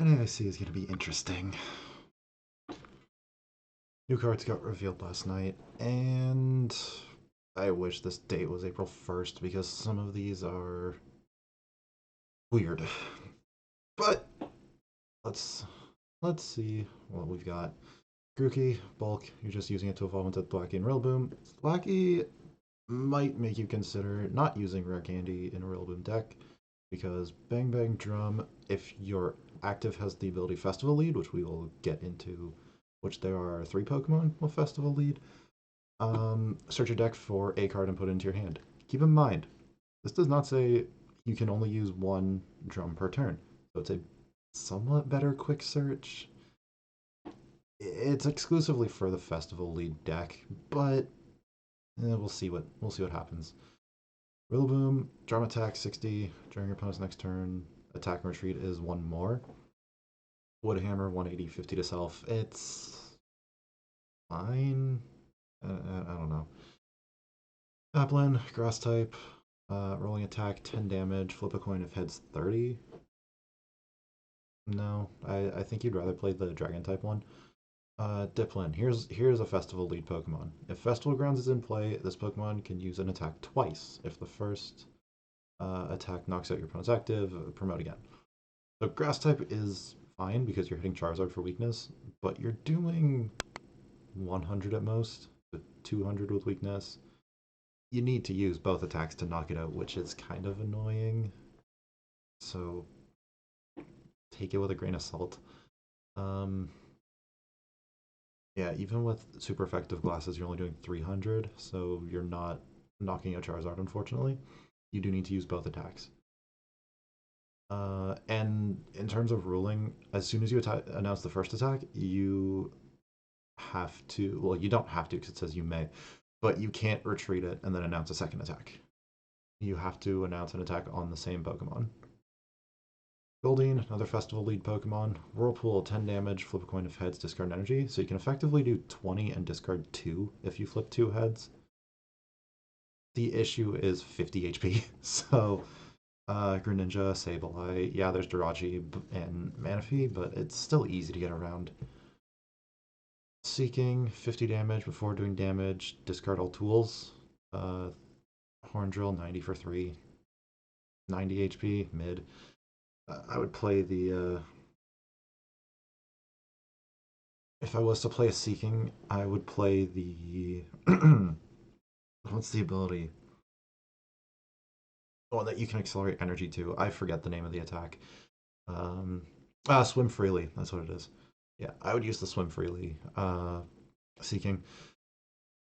NAIC is going to be interesting. New cards got revealed last night, and I wish this date was April 1st because some of these are weird. But let's see what we've got. Grookey, bulk, you're just using it to evolve into Thwacky and Rillaboom. Thwacky might make you consider not using Rare Candy in a Rillaboom deck, because Bang Bang Drum, if your active has the ability Festival Lead, which we will get into, which there are 3 Pokemon with Festival Lead, search your deck for a card and put it into your hand. Keep in mind, this does not say you can only use 1 drum per turn, so it's a somewhat better quick search. It's exclusively for the Festival Lead deck, but we'll see what happens. Rillaboom, drum attack 60 during your opponent's next turn. Attack and retreat is 1 more. Woodhammer 180, 50 to self. It's fine. I don't know. Applin, grass type, rolling attack 10 damage. Flip a coin if heads 30. No, I think you'd rather play the dragon type one. Diplin, here's a Festival Lead Pokemon. If Festival Grounds is in play, this Pokemon can use an attack twice. If the first attack knocks out your opponent's active, promote again. So Grass type is fine because you're hitting Charizard for weakness, but you're doing 100 at most, with 200 with weakness. You need to use both attacks to knock it out, which is kind of annoying. So take it with a grain of salt. Yeah, even with super effective glasses, you're only doing 300, so you're not knocking out Charizard, unfortunately. You do need to use both attacks. And in terms of ruling, as soon as you announce the first attack, you have to, well, you don't have to because it says you may, but you can't retreat it and then announce a second attack. You have to announce an attack on the same Pokemon. Goldeen, another Festival Lead Pokemon. Whirlpool, 10 damage, flip a coin of heads, discard energy. So you can effectively do 20 and discard 2 if you flip 2 heads. The issue is 50 HP, so Greninja, Sableye, yeah, there's Jirachi and Manaphy, but it's still easy to get around. Seeking, 50 damage before doing damage, discard all tools. Horn Drill, 90 for 3. 90 HP, mid. I would play the... if I was to play a Seeking, I would play the... what's the ability? Oh, that you can accelerate energy to. I forget the name of the attack. Swim Freely, that's what it is. Yeah, I would use the Swim Freely Seeking.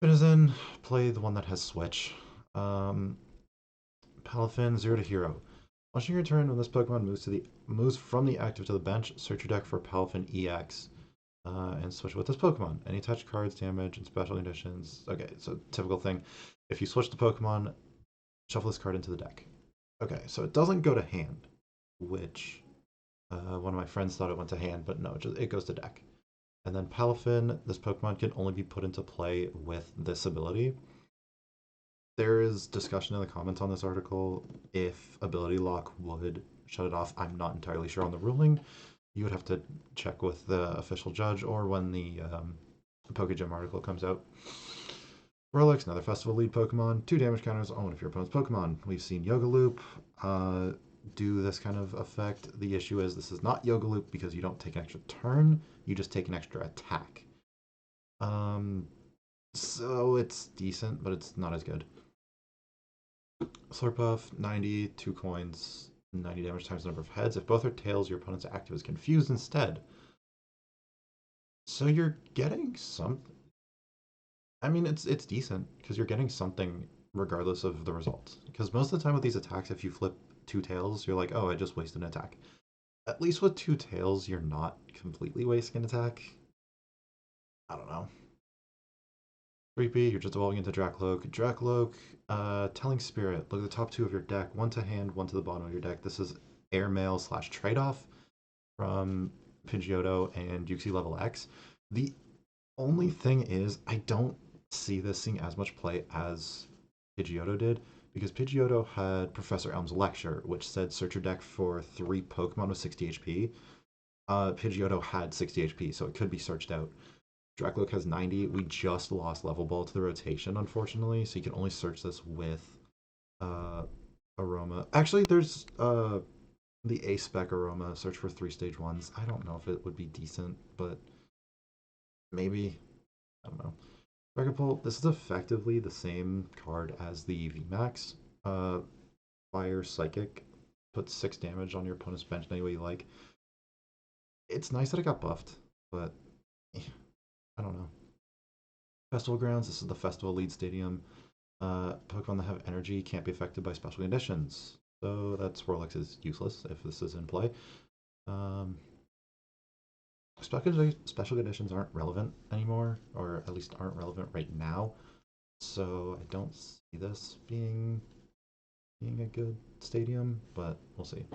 Finizen, play the one that has Switch. Palafin, 0 to Hero. Watching your turn when this Pokemon moves from the active to the bench, search your deck for Palafin EX and switch with this Pokemon. Any touch cards, damage, and special conditions. Okay, so typical thing. If you switch the Pokemon, shuffle this card into the deck. Okay, so it doesn't go to hand, which one of my friends thought it went to hand, but no, it goes to deck. And then Palafin, this Pokemon can only be put into play with this ability. There is discussion in the comments on this article if ability lock would shut it off. I'm not entirely sure on the ruling. You would have to check with the official judge or when the Pokegym article comes out. Rolex, another Festival Lead Pokemon. 2 damage counters on one of your opponent's Pokemon. We've seen Yoga Loop do this kind of effect. The issue is this is not Yoga Loop because you don't take an extra turn, you just take an extra attack. So it's decent, but it's not as good. Slurpuff, 90, 2 coins, 90 damage times the number of heads. If both are tails, your opponent's active is confused instead. So you're getting something. I mean, it's decent, because you're getting something regardless of the results. Because most of the time with these attacks, if you flip 2 tails, you're like, oh, I just wasted an attack. At least with 2 tails, you're not completely wasting an attack. I don't know. 3P, you're just evolving into Dracloak. Dracloak, Telling Spirit. Look at the top 2 of your deck. 1 to hand, 1 to the bottom of your deck. This is Airmail / trade-off from Pidgeotto and Uxie level X. The only thing is, I don't see this seeing as much play as Pidgeotto did, because Pidgeotto had Professor Elm's lecture, which said search your deck for 3 Pokemon with 60 HP. Pidgeotto had 60 HP, so it could be searched out. Dracloak has 90. We just lost Level Ball to the rotation, unfortunately, so you can only search this with uh, Aroma. Actually, there's the A-Spec Aroma, search for 3 stage ones. I don't know if it would be decent, but maybe. I don't know. Dragapult, this is effectively the same card as the VMAX. Uh, Fire Psychic, put 6 damage on your opponent's bench any way you like. It's nice that it got buffed, but I don't know. Festival Grounds, this is the festival lead stadium. Pokemon that have energy can't be affected by special conditions. So that Swirlix is useless if this is in play. Um, special conditions aren't relevant anymore, or at least aren't relevant right now. So I don't see this being a good stadium, but we'll see.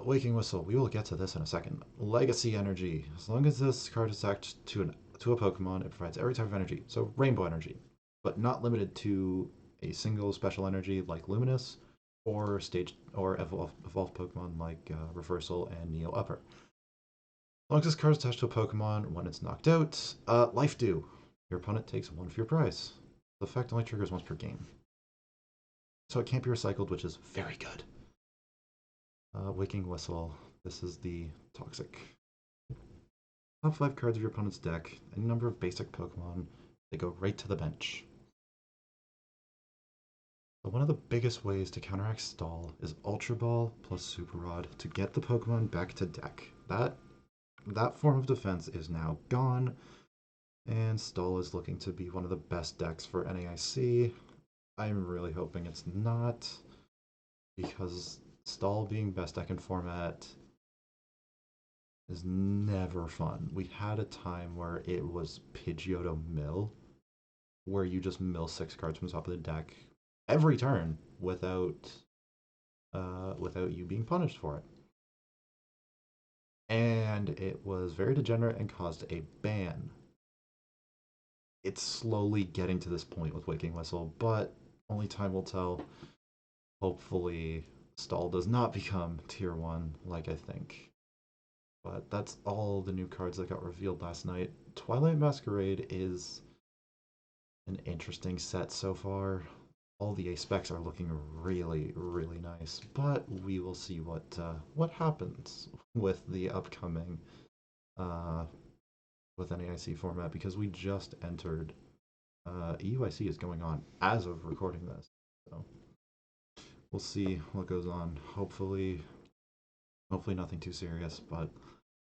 Waking Whistle. We will get to this in a second. Legacy Energy. As long as this card is attached to a Pokemon, it provides every type of energy. So Rainbow Energy, but not limited to a single special energy like Luminous, or evolved Pokemon like Reversal and Neo Upper. As long as this card is attached to a Pokemon when it's knocked out, Life Dew. Your opponent takes 1 for your prize. The effect only triggers once per game. So it can't be recycled, which is very good. Waking Whistle. This is the Toxic. Top 5 cards of your opponent's deck, any number of basic Pokemon, they go right to the bench. But one of the biggest ways to counteract Stall is Ultra Ball plus Super Rod to get the Pokemon back to deck. That form of defense is now gone, and Stall is looking to be one of the best decks for NAIC. I'm really hoping it's not, because Stall being best deck in format is never fun. We had a time where it was Pidgeotto Mill, where you just mill 6 cards from the top of the deck every turn without you being punished for it. And it was very degenerate and caused a ban. It's slowly getting to this point with Waking Whistle, but only time will tell. Hopefully, Stall does not become tier 1 like I think. But that's all the new cards that got revealed last night. Twilight Masquerade is an interesting set so far. All the A-Specs are looking really, really nice, but we will see what happens with the upcoming with NAIC format, because we just entered EUIC is going on as of recording this, so we'll see what goes on. Hopefully nothing too serious, but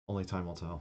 only time will tell.